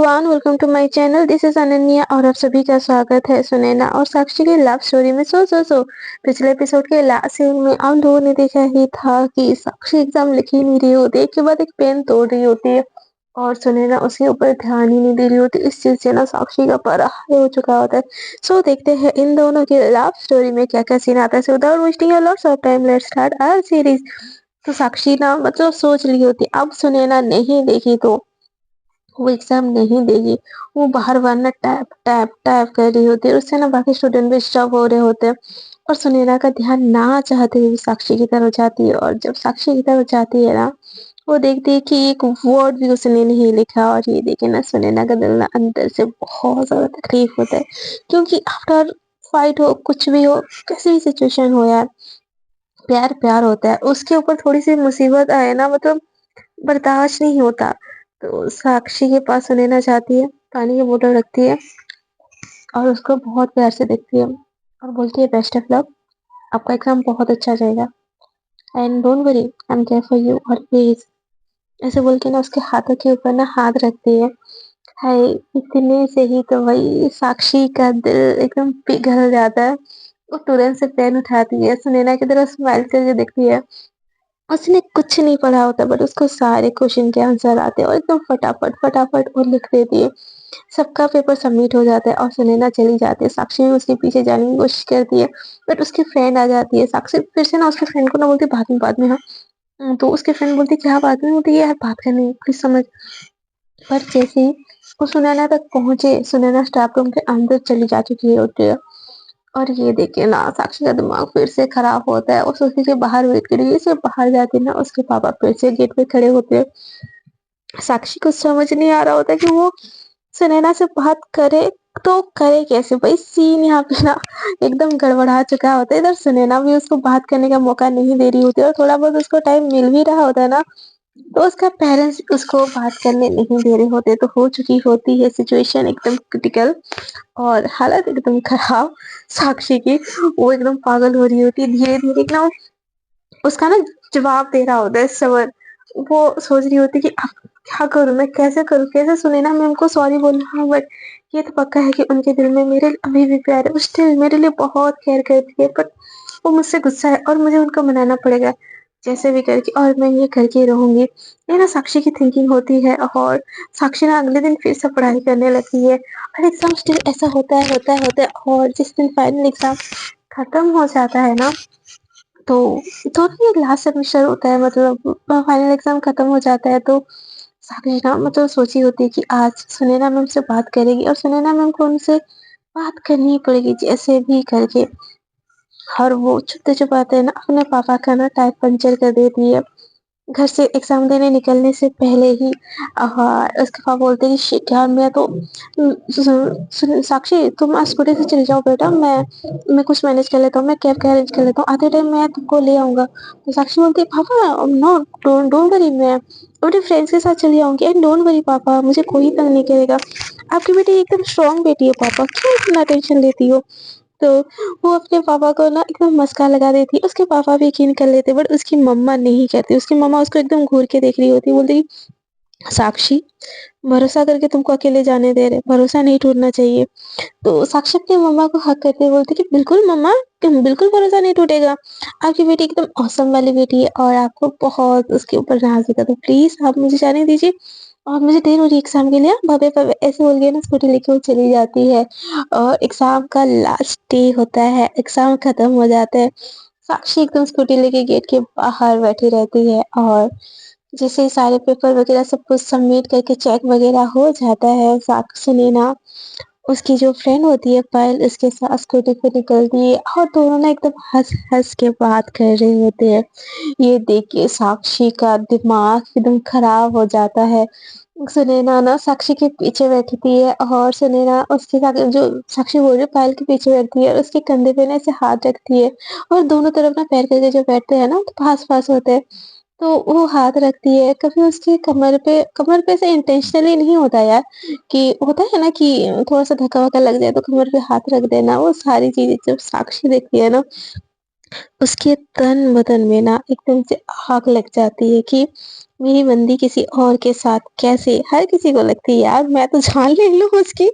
Everyone, welcome to my channel. This is Ananya और आप सभी का स्वागत है सुनैना और साक्षी की लव स्टोरी में। सो पिछले एपिसोड के लास्ट सीन में हम लोगों ने देखा ही था कि साक्षी एग्जाम लिख ही नहीं रही होती, एक के बाद एक पेन तोड़ रही होती है और सुनैना उसके ऊपर ध्यान ही नहीं दे रही होती। इस चीज से ना साक्षी का पारा हाई हो चुका होता है। देखते हैं इन दोनों की लव स्टोरी में क्या क्या सीन आता है। So without wasting a lots of time, let's start our series. तो साक्षी ना सोच रही होती अब सुनैना नहीं देखी तो वो एग्जाम नहीं देगी। वो बाहर वरना टैप टैप टैप कर रही होती है, उससे ना बाकी स्टूडेंट भी डिस्टर्ब हो रहे होते हैं और सुनैना का ध्यान ना चाहते हुए साक्षी की तरफ जाती है। और जब साक्षी की तरफ जाती है ना, वो देखती है कि एक वर्ड भी उसने नहीं लिखा। और ये देखे ना सुनैना का दिल ना अंदर से बहुत ज्यादा तकलीफ होता है, क्योंकि आफ्टर फाइट हो, कुछ भी हो, कैसी भी सिचुएशन हो यार, प्यार प्यार होता है। उसके ऊपर थोड़ी सी मुसीबत आए ना, बर्दाश्त नहीं होता। तो साक्षी के पास सुनैना जाती है, पानी की बोतल रखती है और उसको बहुत प्यार से देखती है और बोलती है बेस्ट ऑफ लक, आपका एग्जाम बहुत अच्छा जाएगा and don't worry, I am care for you always. ऐसे बोल के ना उसके हाथों के ऊपर ना हाथ रखती है। हाय, इतने से ही तो भाई साक्षी का दिल एकदम पिघल जाता है। वो तुरंत से पेन उठाती है, सुनैना की तरफ स्माइल करके देखती है। उसने कुछ नहीं पढ़ा होता बट उसको सारे क्वेश्चन के आंसर आते हैं और एकदम फटाफट फटाफट वो लिख देती है। सबका पेपर सबमिट हो जाता है और सुनैना चली जाती है। साक्षी भी उसके पीछे जाने की कोशिश करती है बट उसकी फ्रेंड आ जाती है। साक्षी फिर से ना उसके फ्रेंड को ना बोलती है बाद में हाँ। तो उसकी फ्रेंड बोलती है क्या बात में, बोलती है यार बात करनी है प्लीज समझ। पर जैसे ही वो सुनैना तक पहुंचे, सुनैना स्टाफ रूम के अंदर चली जा चुकी होती है। और ये देखिए ना साक्षी का दिमाग फिर से खराब होता है। वो सोचती है कि बाहर वेट करेगी, सिर्फ बाहर जाती है ना उसके पापा फिर से गेट पे खड़े होते हैं। साक्षी को समझ नहीं आ रहा होता कि वो सुनैना से बात करे तो करे कैसे। भाई सीन यहाँ पे ना एकदम गड़बड़ा चुका होता है। इधर सुनैना भी उसको बात करने का मौका नहीं दे रही होती है और थोड़ा बहुत उसको टाइम मिल भी रहा होता है ना, तो उसका पेरेंट्स उसको बात करने नहीं दे रहे होते। तो हो चुकी होती है सिचुएशन एकदम क्रिटिकल और हालत एकदम खराब साक्षी की। वो एकदम पागल हो रही होती है। धीरे धीरे ना उसका ना जवाब दे रहा होता है सबर। वो सोच रही होती है कि अब क्या करूं, मैं कैसे करूं, कैसे सुनैना मैम को सॉरी बोलूं। हाँ बट ये तो पक्का है कि उनके दिल में मेरे अभी भी प्यार है, वो स्टिल मेरे लिए बहुत केयर करती है। बट वो मुझसे गुस्सा है और मुझे उनको मनाना पड़ेगा जैसे भी करके, और मैं ये करके रहूंगी। ये ना साक्षी की थिंकिंग होती है। और साक्षी ना अगले दिन फिर से पढ़ाई करने लगती है और एग्जाम स्टिल ऐसा होता है। और जिस दिन फाइनल एग्जाम खत्म हो जाता है ना, तो ये लास्ट सेमेस्टर होता है, फाइनल एग्जाम खत्म हो जाता है। तो साक्षी ना सोची होती है कि आज सुनैना मैम से बात करेगी और सुनैना मैम को उनसे बात करनी ही पड़ेगी जैसे भी करके। और वो छुपते छुपाते ना अपने पापा का ना टायर पंचर कर देती है। घर से एग्जाम देने निकलने से पहले ही उसके पापा बोलते हैं कि शिट यार, मैं तो साक्षी तुम आज स्कूटी से चले जाओ बेटा, मैं कुछ मैनेज कर लेता हूँ, मैं कैब का अरेंज कर लेता हूँ, आधे टाइम मैं तुमको ले आऊंगा। तो साक्षी बोलती है पापा नो, डोंट वरी, मैं अपने फ्रेंड्स के साथ चली आऊंगी एंड डोंट वरी पापा, मुझे कोई तंग नहीं करेगा। आपकी बेटी एकदम स्ट्रांग बेटी है पापा, क्यों इतना टेंशन लेती हो। तो वो अपने पापा को ना एकदम मस्का लगा देती है। उसके पापा भी यकीन कर लेते बट उसकी मम्मा नहीं कहती। उसकी मम्मा उसको एकदम घूर के देख रही होती, बोलती साक्षी भरोसा करके तुमको अकेले जाने दे रहे, भरोसा नहीं टूटना चाहिए। तो साक्षी अपनी मम्मा को हक करते बोलती कि बिल्कुल मम्मा, बिल्कुल भरोसा नहीं टूटेगा, आपकी बेटी एकदम औसम वाली बेटी है और आपको बहुत उसके ऊपर नाज है, तो प्लीज आप मुझे जाने दीजिए और मुझे देर हो रही है एग्जाम के लिए। भाभी भाभी ऐसे बोल के ना स्कूटी लेके वो चली जाती है। और एग्जाम का लास्ट डे होता है, एग्जाम खत्म हो जाता है। साक्षी एकदम स्कूटी लेके गेट के बाहर बैठी रहती है और जैसे ही सारे पेपर वगैरह सब कुछ सबमिट करके चेक वगैरह हो जाता है, साक्षी ने ना उसकी जो फ्रेंड होती है पायल, उसके साथ स्कूटी पे निकलती है और दोनों ना एकदम हंस-हंस के बात कर रहे होते हैं। ये देख के साक्षी का दिमाग एकदम खराब हो जाता है। सुनैना ना साक्षी के पीछे बैठती है और सुनैना उसके साथ जो साक्षी बोल रही है पायल के पीछे बैठती है और उसके कंधे पे ना ऐसे हाथ रखती है और दोनों तरफ ना पैर करके जो बैठते हैं ना तो पास-पास होते हैं। तो वो हाथ रखती है, कभी उसकी कमर पे ऐसे इंटेंशनली नहीं होता यार, कि होता है ना कि थोड़ा-सा धक्का-वक्का लग जाए तो कमर पे हाथ रख देना। वो सारी चीज़ें जब साक्षी देखती है ना, उसके तन-बदन में ना एकदम से आग लग जाती है कि मेरी बंदी किसी और के साथ कैसे? हर किसी को लगती है यार मैं तो जान ले लूँ उसकी।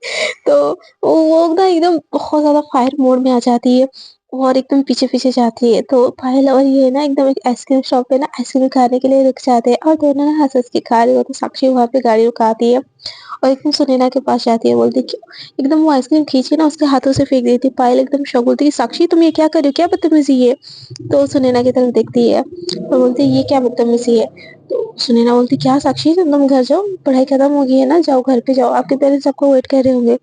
तो वो ना एकदम बहुत ज़्यादा फायर मोड में आ जाती है और एकदम पीछे-पीछे जाती है। तो पायल और ये ना एकदम एक आइसक्रीम शॉप पे ना आइसक्रीम खाने के लिए रुक जाते हैं और दोनों ना हँस-हँस के खा रहे होते हैं। साक्षी वहाँ पे गाड़ी रुकाती है और एकदम सुनैना के पास जाती है, बोलती है क्यों? एकदम वो आइसक्रीम खींच के ना उसके हाथों से फेंक देती है। पायल एकदम शॉक, बोलती है साक्षी तुम ये क्या कर रही हो? क्या बदतमीज़ी है? तो सुनैना की तरफ देखती है और बोलती है ये क्या बदतमीज़ी है? तो सुनैना बोलती क्या साक्षी तुम घर जाओ, पढ़ाई खत्म हो गई है ना, जाओ घर पे जाओ, आपके पेरेंट्स आपको वेट कर रहे होंगे।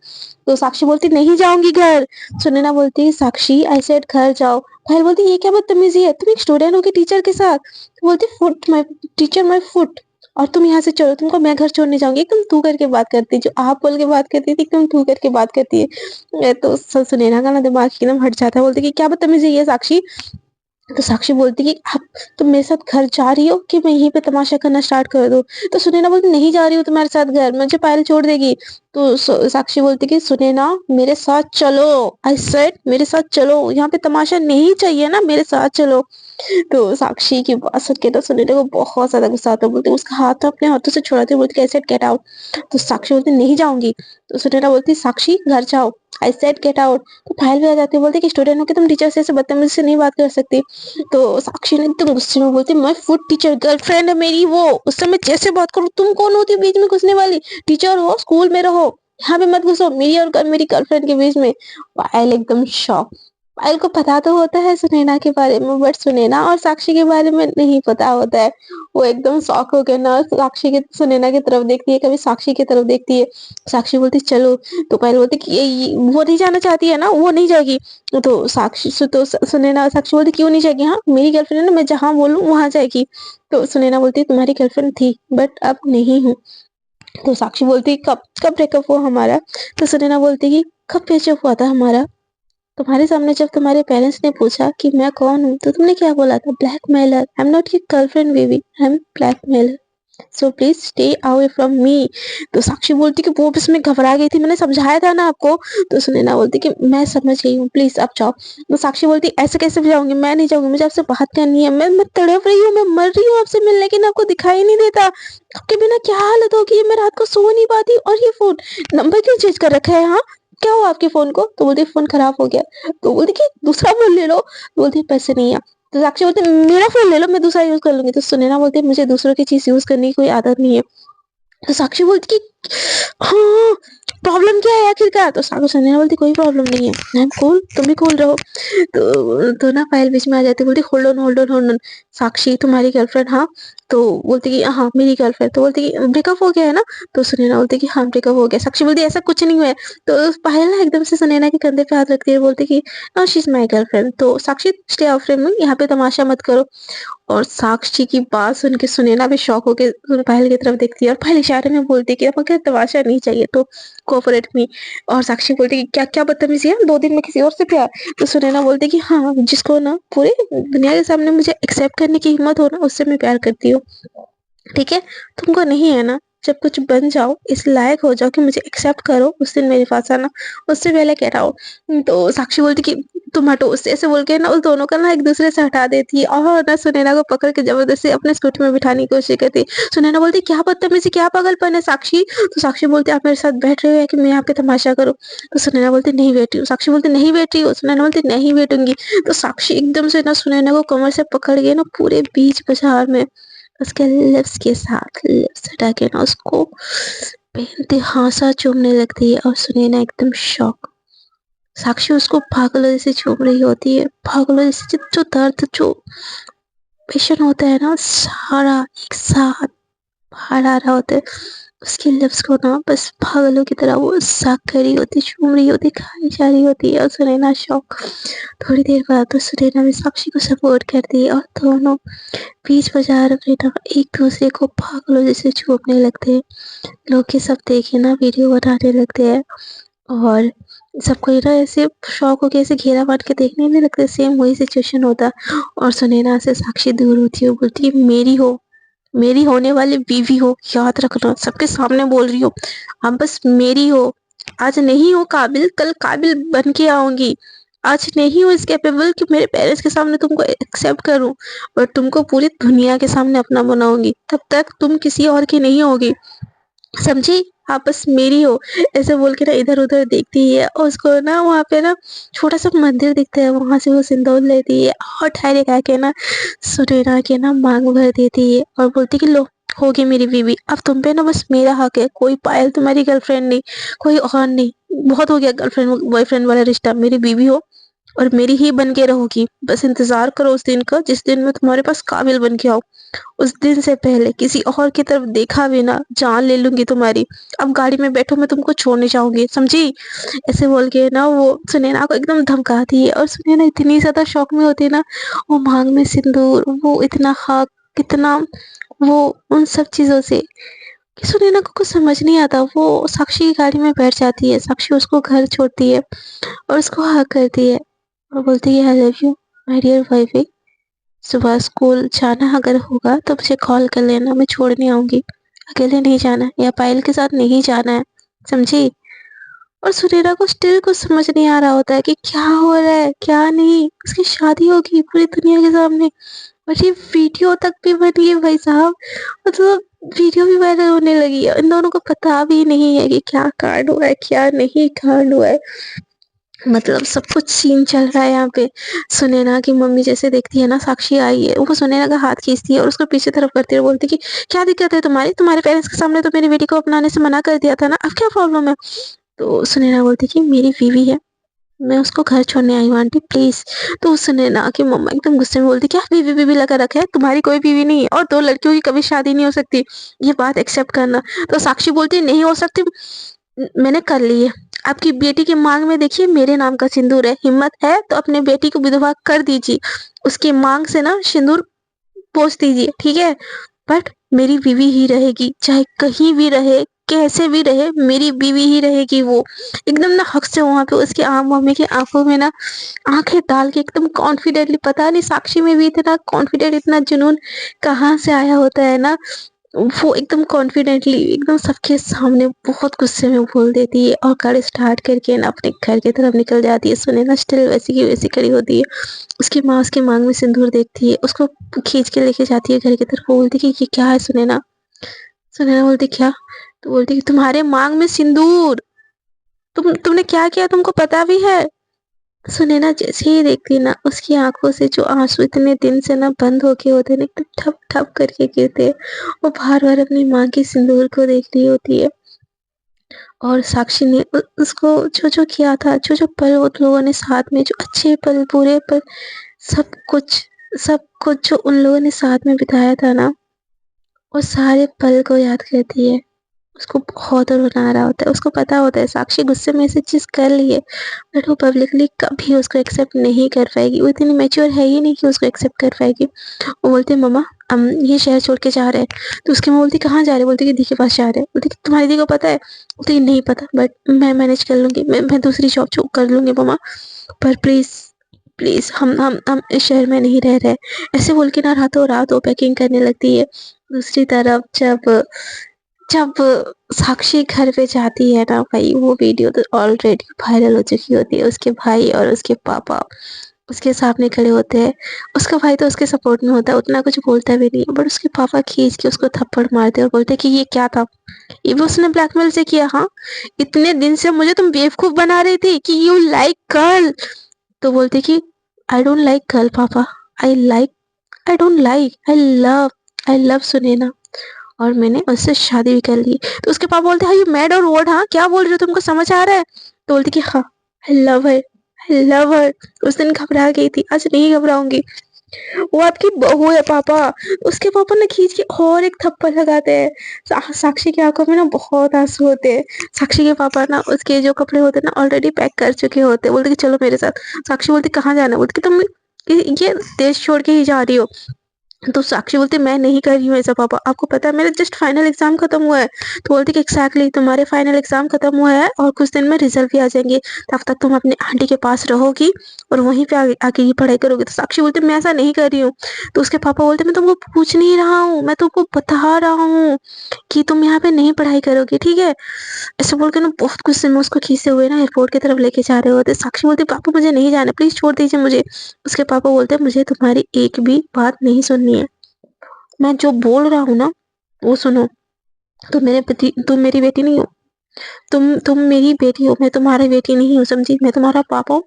तो साक्षी बोलती नहीं जाऊँगी घर। सुनैना बोलती है साक्षी आई सेड घर जाओ। पायल बोलती ये क्या बदतमीज़ी है? तुम एक स्टूडेंट हो के टीचर के साथ। तो बोलती foot my teacher my foot और तुम यहाँ से चलो, तुमको मैं घर छोड़ने जाऊँगी। एकदम तू करके बात करती है, जो आप बोल के बात करती थी एकदम तू करके बात करती है। तो सुनैना का ना दिमाग एकदम हट जाता है, बोलती है कि क्या बदतमीज़ी है ये साक्षी? तो साक्षी बोलती कि आप तुम मेरे साथ घर जा रही हो कि मैं यहीं पे तमाशा करना स्टार्ट कर दूँ? तो सुनैना बोलती नहीं जा रही हूँ तुम्हारे साथ घर, मुझे पायल छोड़ देगी। तो साक्षी बोलती कि सुनैना मेरे साथ चलो, आई सेड मेरे साथ चलो, यहाँ पे तमाशा नहीं चाहिए ना, मेरे साथ चलो। तो साक्षी की बात सुन के तो सुनैना को बहुत ज़्यादा गुस्सा आता है, बोलती उसका हाथ तो अपने हाथों से छुड़ाती है, बोलती आई सेड गेट आउट। तो साक्षी बोलती नहीं जाऊँगी। तो सुनैना बोलती साक्षी घर जाओ, आई सेड गेट आउट। तो पायल भी आ जाती है, बोलती कि स्टूडेंट हो के तुम टीचर से ऐसे बदतमीजी से नहीं बात कर सकती। तो साक्षी ने एकदम गुस्से में बोलती मैं फुट टीचर, गर्लफ्रेंड है मेरी वो, उससे मैं जैसे बात करूँ, तुम कौन होती है बीच में घुसने वाली? टीचर हो, स्कूल में रहो, यहाँ पे मत घुसो मेरी और मेरी गर्लफ्रेंड के बीच में। पायल एकदम शॉक। पायल को पता तो होता है सुनैना के बारे में, बट सुनैना और साक्षी के बारे में नहीं पता होता है। वो एकदम शॉक हो के ना साक्षी के सुनैना की तरफ देखती है, कभी साक्षी की तरफ देखती है। साक्षी बोलती चलो, तो पायल बोलती कि वो नहीं जाना चाहती है ना, वो नहीं जाएगी। तो साक्षी तो सुनैना साक्षी बोलती क्यों नहीं जाएगी? हाँ मेरी गर्लफ्रेंड है ना, मैं जहाँ बोलूँ वहाँ जाएगी। तो सुनैना बोलती है तुम्हारी गर्लफ्रेंड थी बट अब नहीं हूँ। तो साक्षी बोलती है कब कब ब्रेकअप हुआ हमारा? तो सुनैना बोलती कि कब ब्रेकअप हुआ था हमारा? तुम्हारे सामने जब तुम्हारे पेरेंट्स ने पूछा कि मैं कौन हूँ तो तुमने क्या बोला था? Blackmailer. I am not your girlfriend baby, I am blackmailer, so please stay away from me. तो साक्षी बोलती कि वो बस मैं घबरा गई थी, मैंने समझाया था ना आपको। तो सुनैना बोलती कि मैं समझ गई हूँ, प्लीज आप जाओ। तो साक्षी बोलती ऐसे कैसे जाऊंगी, मैं नहीं जाऊंगी, मुझे आपसे बात करनी है, मैं तड़प रही हूँ, मैं मर रही हूँ आपसे मिलने, लेकिन आपको दिखाई नहीं देता। आपके बिना क्या हालत होगी, मैं रात को सो नहीं पाती। और ये फोन नंबर क्यों चेंज कर रखा है? हाँ क्या हुआ आपके फोन को? तो बोलती फोन खराब हो गया। तो बोलती कि दूसरा फोन ले लो। बोलती पैसे नहीं है। तो साक्षी बोलती मेरा फोन ले लो, मैं दूसरा यूज कर लूंगी। तो सुनैना बोलती मुझे दूसरों की चीज यूज करने की कोई आदत नहीं है। तो साक्षी बोलती कि हाँ प्रॉब्लम क्या है आखिरकार? तो सुनैना बोलती कोई प्रॉब्लम नहीं है, आई एम कूल, तुम भी कूल रहो। तो ना पायल बीच में आ जाती, बोलती hold on hold on hold on, Sakshi तुम्हारी गर्लफ्रेंड? हाँ। तो बोलती कि हाँ मेरी गर्लफ्रेंड। तो बोलती कि ब्रेकअप हो गया है ना? तो सुनैना बोलती कि हाँ ब्रेकअप हो गया। साक्षी बोलती ऐसा कुछ नहीं हुआ है। तो पायल ना एकदम से सुनैना के कंधे पे हाथ रखती है, बोलती कि शी इज माई गर्लफ्रेंड। तो साक्षी स्टे ऑफ फ्रेम में, यहाँ पे तमाशा मत करो। और साक्षी की बात सुन के सुनैना भी शॉक होके पायल की तरफ देखती है और पायल इशारे में बोलती है कि अब अगर तमाशा नहीं चाहिए तो कोऑपरेट मी। और साक्षी बोलती है कि क्या क्या बदतमीजी है, 2 दिन में किसी और से प्यार? तो सुनैना बोलती है कि हाँ जिसको ना पूरी दुनिया के सामने मुझे एक्सेप्ट करने की हिम्मत हो ना, उससे मैं प्यार करती हूँ। ठीक है? तुमको नहीं है ना, जब कुछ बन जाओ, इस लायक हो जाओ कि मुझे एक्सेप्ट करो, उस दिन मेरे पास आना, उससे पहले गेट आउट। तो साक्षी बोलती कि तुम हटो, उससे ऐसे बोल के ना उस दोनों को ना एक दूसरे से हटा देती है और ना सुनैना को पकड़ के जबरदस्ती अपने स्कूटी में बिठाने की कोशिश करती है। सुनैना बोलती क्या बदतमीजी, क्या पागलपन है साक्षी? तो साक्षी बोलती आप मेरे साथ बैठ रहे हो या कि मैं यहाँ पे तमाशा करूँ? तो सुनैना बोलती नहीं बैठ रही हूँ। साक्षी बोलती नहीं बैठ रही हो? सुनैना बोलती नहीं बैठूंगी। तो साक्षी एकदम से ना सुनैना को कमर से पकड़ के ना पूरे बीच बाजार में उसके लिप्स के साथ लिप्स हटा के ना उसको बेइंतहा चूमने लगती है और सुनैना एकदम शॉक। साक्षी उसको पागलों जैसे चूम रही होती है, पागलों जैसे जो दर्द जो पेशेंट होता है ना सारा एक साथ बाहर आ रहा होता है। उसकी लिप्स को ना बस पागलों की तरह वो सक कर रही होती, चूम रही होती, खाई जा रही होती है और सुनैना शॉक। थोड़ी देर बाद तो सुनैना भी साक्षी को सपोर्ट करती है और दोनों बीच बाजार में ना एक दूसरे को पागलों जैसे छूने लगते हैं। लोग ये सब देखे ना वीडियो बनाने लगते हैं और सबको ना ऐसे शौक हो के ऐसे घेरा बांध के देखने नहीं लगते, सेम वही सिचुएशन होता। और सुनैना से साक्षी दूर होती है, बोलती है मेरी हो, मेरी होने वाली बीवी हो, याद रखना, सबके सामने बोल रही हो, अब बस मेरी हो। आज नहीं हो काबिल, कल काबिल बन के आऊंगी। आज नहीं हूँ इस कैपेबल कि मेरे पेरेंट्स के सामने तुमको एक्सेप्ट करूँ, बट तुमको पूरी दुनिया के सामने अपना बनाऊँगी। तब तक तुम किसी और की नहीं होगी, समझी? आप बस मेरी हो। ऐसे बोल के ना इधर-उधर देखती है और उसको ना वहाँ पे ना छोटा-सा मंदिर दिखता है, वहाँ से वो सिंदूर लेती है और ठहरे खा के ना सुनैना के ना माँग भर देती है और बोलती है कि लो, होगी मेरी बीवी। अब तुम पे ना बस मेरा हक है, कोई पायल तुम्हारी गर्लफ्रेंड नहीं, कोई और नहीं। बहुत हो गया गर्लफ्रेंड बॉयफ्रेंड वाला रिश्ता, मेरी बीवी हो और मेरी ही बन के रहोगी। बस इंतज़ार करो उस दिन का जिस दिन मैं तुम्हारे पास काबिल बन के आऊँ। उस दिन से पहले किसी और की तरफ देखा भी ना, जान ले लूँगी तुम्हारी। अब गाड़ी में बैठो, मैं तुमको छोड़ने जाऊँगी, समझी? ऐसे बोल के ना वो सुनैना को एकदम धमकाती है और सुनैना इतनी ज़्यादा शॉक में होती है ना, वो माँग में सिंदूर, वो इतना हक, कितना वो उन सब चीज़ों से कि सुनैना को कुछ समझ नहीं आता। वो साक्षी की गाड़ी में बैठ जाती है, साक्षी उसको घर छोड़ती है और उसको हग करती है और बोलती है I love you my dear wifey. सुबह स्कूल जाना अगर होगा तो मुझे कॉल कर लेना, मैं छोड़ने आऊँगी। अकेले नहीं जाना या पायल के साथ नहीं जाना है, समझी? और सुनैना को स्टिल कुछ समझ नहीं आ रहा होता है कि क्या हो रहा है, क्या नहीं। उसकी शादी होगी पूरी दुनिया के सामने और ये वीडियो तक भी बनी है भाई साहब। मतलब वीडियो भी वायरल होने लगी है। इन दोनों को पता भी नहीं है कि क्या कांड हुआ है, क्या नहीं कांड हुआ है। मतलब सब कुछ सीन चल रहा है यहाँ पे। सुनैना की मम्मी जैसे देखती है ना साक्षी आई है, वो सुनैना का हाथ खींचती है और उसको पीछे तरफ करती है और बोलती है कि क्या दिक्कत है तुम्हारी? तुम्हारे पेरेंट्स के सामने तो मेरी बेटी को अपनाने से मना कर दिया था ना, अब क्या प्रॉब्लम है? तो सुनैना बोलती है कि मेरी बीवी है, मैं उसको घर छोड़ने आई हूँ आंटी प्लीज़। तो सुनैना की मम्मा एकदम गुस्से में बोलती है, क्या बीवी-बीवी लगा रखा है? तुम्हारी कोई बीवी नहीं है और 2 लड़कियों की कभी शादी नहीं हो सकती, ये बात एक्सेप्ट करना। तो साक्षी बोलती है नहीं हो सकती, मैंने कर ली है। आपकी बेटी की मांग में देखिए मेरे नाम का सिंदूर है, हिम्मत है तो अपने बेटी को विधवा कर दीजिए। उसकी मांग से ना सिंदूर पोंछ दीजिए, ठीक है? बट मेरी बीवी ही रहेगी, चाहे कहीं भी रहे, कैसे भी रहे, मेरी बीवी ही रहेगी वो। एकदम ना हक से वहाँ पे उसकी मम्मी की आँखों में ना आँखें डाल के एकदम कॉन्फिडेंटली, पता नहीं साक्षी में भी इतना कॉन्फिडेंट, इतना जुनून कहाँ से आया होता है ना, वो एकदम कॉन्फिडेंटली एकदम सबके सामने बहुत गुस्से में बोल देती है और गाड़ी स्टार्ट करके ना अपने घर की तरफ निकल जाती है। सुनैना स्टिल वैसी की वैसी खड़ी होती है। उसकी माँ उसकी मांग में सिंदूर देखती है, उसको खींच के लेके जाती है घर की तरफ। वो बोलती है कि ये क्या है सुनैना? सुनैना बोलती क्या? तो बोलती कि तुम्हारे मांग में सिंदूर, तुमने क्या किया तुमको पता भी है? सुनैना जैसे ही देखती ना, उसकी आंखों से जो आंसू इतने दिन से ना बंद होके होते ना, एकदम ठप ठप करके गिरते। वो बार बार अपनी माँ के सिंदूर को देख रही होती है और साक्षी ने उसको जो जो किया था, जो जो पल उन लोगों ने साथ में, जो अच्छे पल बुरे पल, सब कुछ सब कुछ जो उन लोगों ने साथ में बिताया था ना, वो सारे पल को याद करती है। उसको बहुत रोना आ रहा होता है, उसको पता होता है साक्षी गुस्से में ऐसी चीज़ कर ली है, बट वो पब्लिकली कभी उसको एक्सेप्ट नहीं कर पाएगी। वो इतनी मैच्योर है ही नहीं कि उसको एक्सेप्ट कर पाएगी। वो बोलती है मम्मा हम ये शहर छोड़ के जा रहे हैं। तो उसकी माँ बोलती कहाँ जा रहे हैं? बोलती कि दी के पास जा रहे हैं। बोलती कि तुम्हारी दी को पता है? बोलती नहीं पता, बट मैं मैनेज कर लूँगी, मैं दूसरी जॉब जो कर लूँगी मम्मा, पर प्लीज़ प्लीज़ हम इस शहर में नहीं रह रहे। ऐसे बोल के ना रातों रात वो पैकिंग करने लगती है। दूसरी तरफ जब जब साक्षी घर पे जाती है ना भाई, वो वीडियो तो ऑलरेडी वायरल हो चुकी होती है। उसके भाई और उसके पापा उसके सामने खड़े होते हैं। उसका भाई तो उसके सपोर्ट में होता है, उतना कुछ बोलता भी नहीं है, बट उसके पापा खींच के उसको थप्पड़ मारते हैं और बोलते हैं कि ये क्या था? ये भी उसने ब्लैकमेल से किया, हाँ? इतने दिन से मुझे तुम बेवकूफ बना रही थी कि यू लाइक गर्ल। तो बोलती कि आई डोंट लाइक गर्ल पापा, I like I don't like I love Sunaina और मैंने उससे शादी भी कर ली। तो उसके पापा बोलते हैं यू मैड और व्हाट? हाँ क्या बोल रहे हो, तुमको समझ आ रहा है? तो बोलती कि हाँ आई लव हर। उस दिन घबरा गई थी, आज नहीं घबराऊंगी, वो आपकी बहू है पापा। उसके पापा ने खींच के और एक थप्पड़ लगाते हैं। साक्षी की आंखों में ना बहुत आंसू होते हैं। साक्षी के पापा ना उसके जो कपड़े होते हैं ना ऑलरेडी पैक कर चुके होते हैं। बोलते कि चलो मेरे साथ। साक्षी बोलती कहाँ जाना है? बोलती कि तुम ये देश छोड़ के ही जा रही हो। तो साक्षी बोलती मैं नहीं कर रही हूँ ऐसा पापा, आपको पता है मेरा जस्ट फाइनल एग्जाम खत्म हुआ है। तो बोलती कि एग्जैक्टली तुम्हारे फाइनल एग्जाम खत्म हुआ है और कुछ दिन में रिजल्ट भी आ जाएंगे, तब तक तुम अपने आंटी के पास रहोगी और वहीं पे आगे की पढ़ाई करोगी। तो साक्षी बोलती मैं ऐसा नहीं कर रही हूँ। तो उसके पापा बोलते मैं तुमको पूछ नहीं रहा हूँ, मैं तुमको बता रहा हूँ कि तुम यहाँ पे नहीं पढ़ाई करोगी, ठीक है। ऐसे बोल के ना बहुत गुस्से में उसको खींचे हुए ना एयरपोर्ट की तरफ लेके जा रहे होते। साक्षी बोलती पापा मुझे नहीं जाना, प्लीज छोड़ दीजिए मुझे। उसके पापा बोलते मुझे तुम्हारी एक भी बात नहीं सुननी है, मैं जो बोल रहा हूँ ना वो सुनो। तुम मेरी बेटी नहीं हो, तुम मेरी बेटी हो, मैं तुम्हारी बेटी नहीं हूँ, समझी। मैं तुम्हारा पापा हूँ,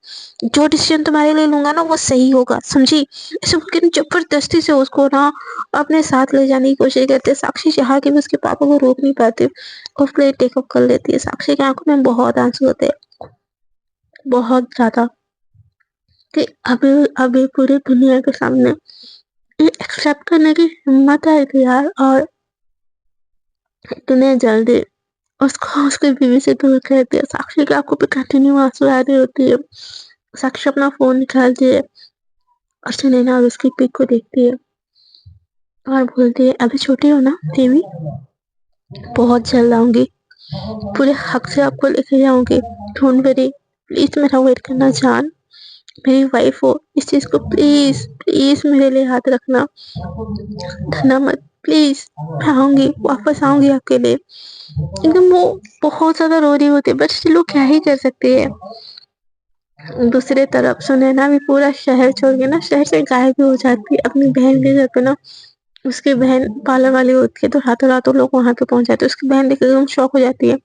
जो डिसीजन तुम्हारे लिए लूंगा ना वो सही होगा, समझी। ऐसे बोल के जबरदस्ती से उसको ना अपने साथ ले जाने की कोशिश करते। साक्षी चाह के भी उसके पापा को रोक नहीं पाती और प्लेन टेकअप कर लेती है। साक्षी की आंखों में बहुत आंसू होते हैं, बहुत ज्यादा, कि अभी पूरी दुनिया के सामने एक्सेप्ट करने की हिम्मत आई थी यार। और इतने जल्दी उसको उसकी बीवी से दूर कर दिया। साक्षी की आंखों पे कंटिन्यू आंसू आ रही होती है। साक्षी अपना फोन निकालती है और सुनैना और उसकी पिक को देखती है और बोलती है अभी छोटी हो ना देवी, बहुत जल्द आऊंगी, पूरे हक से आपको लेके जाऊंगी, डोंट वरी, प्लीज मेरा वेट करना जान, मेरी वाइफ हो, इस चीज को प्लीज प्लीज मेरे लिए हाथ रखना, धना मत प्लीज, मैं आऊंगी, वापस आऊंगी आपके लिए। एकदम वो बहुत ज्यादा रो रही होती है, बट स्टिल वो क्या ही कर सकती है। दूसरी तरफ सुनैना भी पूरा शहर छोड़ के ना शहर से गायब भी हो जाती है अपनी बहन के घर पे ना। उसकी बहन पार्लर वाली होती है तो रातों रातों लोग वहां पे पहुंच जाते हैं। उसकी बहन देख एकदम शॉक हो जाती है।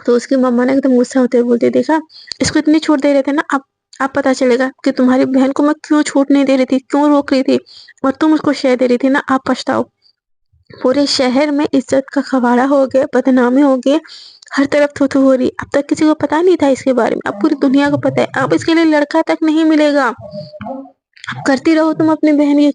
तो उसकी मम्मा ने एकदम गुस्सा होते हुए बोलती देखा, इसको इतनी छूट दे रहे थे ना, अब पता चलेगा कि तुम्हारी बहन को मैं क्यों छूट नहीं दे रही थी, क्यों रोक रही थी, और तुम उसको शेयर दे रही थी ना, आप पछताओ। पूरे शहर में इज्जत का खवाड़ा हो गया, बदनामी हो गई, हर तरफ थू-थू हो रही। अब तक किसी को पता नहीं था इसके बारे में, अब पूरी दुनिया को पता है। अब इसके लिए लड़का तक नहीं मिलेगा। अब करती रहो तुम अपनी बहन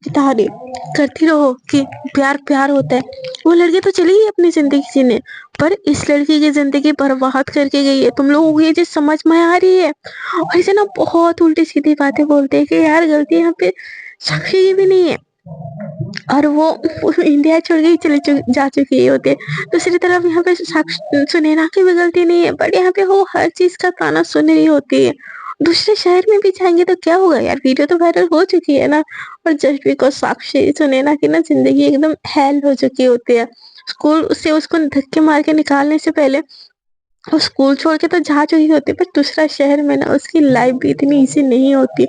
की तारीफ, करती रहो कि प्यार प्यार होता है। वो लड़की तो चली गई अपनी जिंदगी जीने, पर इस लड़की की जिंदगी बर्बाद करके गई है। तुम लोगों को ये चीज समझ में आ रही है? और इसे ना बहुत उल्टी सीधी बातें बोलते हैं कि यार गलती यहाँ पे साक्षी की भी नहीं है और वो इंडिया छोड़ के ही जा चुकी होती है। दूसरी तरफ यहाँ पे सुनैना की भी गलती नहीं है, बट यहाँ पे वो हर चीज का ताना सुन रही होती है। दूसरे शहर में भी जाएंगे तो क्या होगा यार, वीडियो तो वायरल हो चुकी है ना। और जस्ट बिकॉज साक्षी सुनैना की ना जिंदगी एकदम हेल हो चुकी होती है। स्कूल से उसको धक्के मार के निकालने से पहले वो स्कूल छोड़ के तो जा चुकी होती है, पर दूसरा शहर में ना उसकी लाइफ भी इतनी ईजी नहीं होती।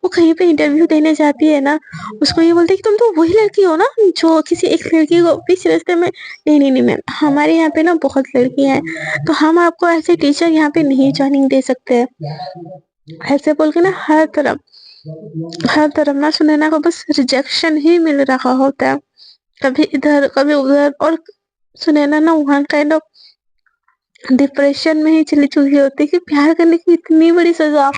वो कहीं पे इंटरव्यू देने जाती है ना, उसको ये बोलते हैं कि तुम तो वही लड़की हो ना जो किसी एक लड़की को बीच रास्ते में, नहीं नहीं नहीं मैम, हमारे यहाँ पे ना बहुत लड़कियां हैं तो हम आपको ऐसे टीचर यहाँ पे नहीं ज्वाइनिंग दे सकते हैं। ऐसे बोल के ना हर तरफ ना सुनैना को बस रिजेक्शन ही मिल रहा होता है, कभी इधर कभी उधर। और सुनैना ना वन काइंड ऑफ डिप्रेशन में ही चली चुकी होती है कि प्यार करने की इतनी बड़ी सजा,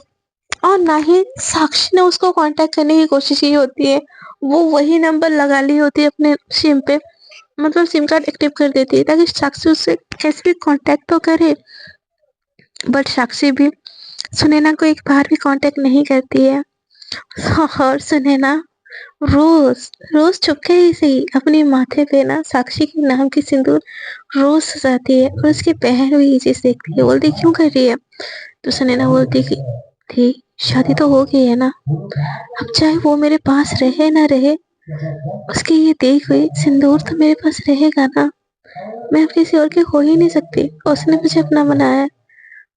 और ना ही साक्षी ने उसको कांटेक्ट करने की कोशिश की होती है। वो वही नंबर लगा ली होती है अपने सिम पे, मतलब सिम कार्ड एक्टिव कर देती है ताकि साक्षी उससे कैसे भी कांटेक्ट तो करे। बट साक्षी भी सुनैना को एक बार भी कांटेक्ट नहीं करती है। और सुनैना रोज रोज चुपके ही सही अपने माथे पे ना साक्षी के नाम की सिंदूर रोज सजाती है। और उसकी बहन भी ये चीज देखती है, बोलती क्यों कर रही है। तो सुनैना बोलती कि थी शादी तो हो गई है ना, अब चाहे वो मेरे पास रहे ना रहे, उसकी ये दी हुई सिंदूर तो मेरे पास रहेगा ना। मैं अब किसी और की हो ही नहीं सकती, उसने मुझे अपना बनाया है,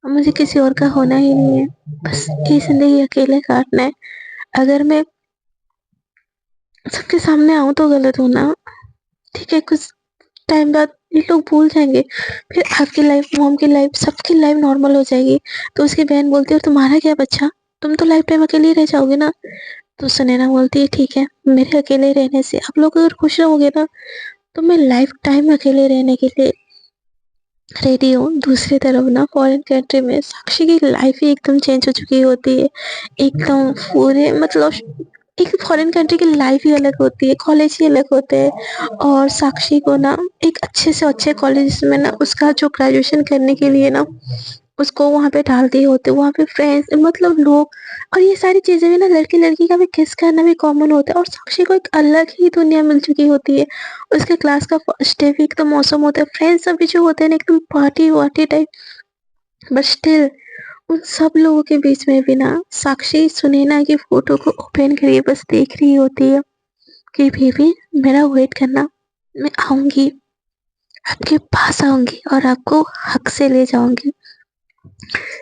अब मुझे किसी और का होना ही नहीं है। बस ये जिंदगी अकेले काटना है। अगर मैं सबके सामने आऊं तो गलत हूं ना, ठीक है, कुछ टाइम बाद ये लोग भूल जाएंगे, फिर आपकी लाइफ, मॉम की लाइफ, सबकी लाइफ नॉर्मल हो जाएगी। तो उसकी बहन बोलती है और तुम्हारा क्या बच्चा, तुम तो लाइफ टाइम अकेले ही रह जाओगे ना। तो सुनैना बोलती है ठीक है, मेरे अकेले रहने से आप लोग अगर खुश रहोगे ना तो मैं लाइफ टाइम अकेले रहने के लिए रेडी हूँ। दूसरी तरफ ना फॉरेन कंट्री में साक्षी की लाइफ ही एकदम चेंज हो चुकी होती है, एकदम पूरे मतलब एक फॉरेन कंट्री की लाइफ ही अलग होती है, कॉलेज ही अलग होते हैं। और साक्षी को ना एक अच्छे से अच्छे कॉलेज में ना उसका जो ग्रेजुएशन करने के लिए ना उसको वहाँ पे डालते होते, वहाँ पे फ्रेंड्स मतलब लोग, और ये सारी चीज़ें भी ना लड़के-लड़की का भी किस करना भी कॉमन होता है और साक्षी को एक अलग ही दुनिया मिल चुकी होती है। उसके क्लास का फर्स्ट डे भी एकदम मौसम होता है, फ्रेंड्स सब भी जो होते हैं ना एकदम पार्टी-वार्टी टाइप, बट स्टिल उन सब लोगों के बीच में भी ना साक्षी सुनैना की फ़ोटो को ओपन करिए बस देख रही होती है कि बेबी मेरा वेट करना, मैं आऊँगी, आपके पास आऊँगी और आपको हक से ले जाऊँगी।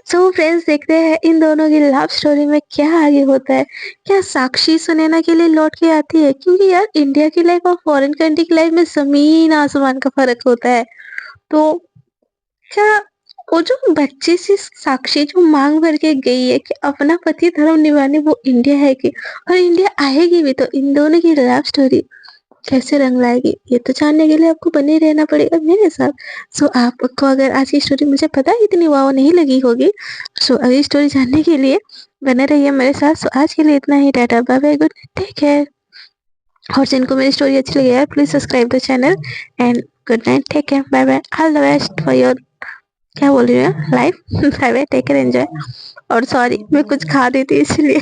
सो फ्रेंड्स देखते हैं इन दोनों की लव स्टोरी में क्या आगे होता है। क्या साक्षी सुनैना के लिए लौट के आती है? क्योंकि यार इंडिया की लाइफ और फॉरेन कंट्री की लाइफ में ज़मीन आसमान का फ़र्क होता है। तो क्या वो जो बच्चे से साक्षी जो मांग भर के गई है कि अपना पति धर्म निभाने वो इंडिया है कि और इंडिया आएगी भी, तो इन दोनों की लव स्टोरी कैसे रंग लाएगी ये तो जानने के लिए आपको बने रहना पड़ेगा मेरे साथ। सो आपको अगर आज की स्टोरी मुझे पता है इतनी वाव नहीं लगी होगी, सो अगली स्टोरी जानने के लिए बने रहिए मेरे साथ। सो आज के लिए इतना ही, tata bye bye, good night, take care. और जिनको मेरी स्टोरी अच्छी लगी यार please subscribe the channel and good night, take care, bye bye, all the best for your, क्या बोल रही हूँ, life. Bye bye, take care, enjoy. और सॉरी मैं कुछ खा रही थी इसलिए।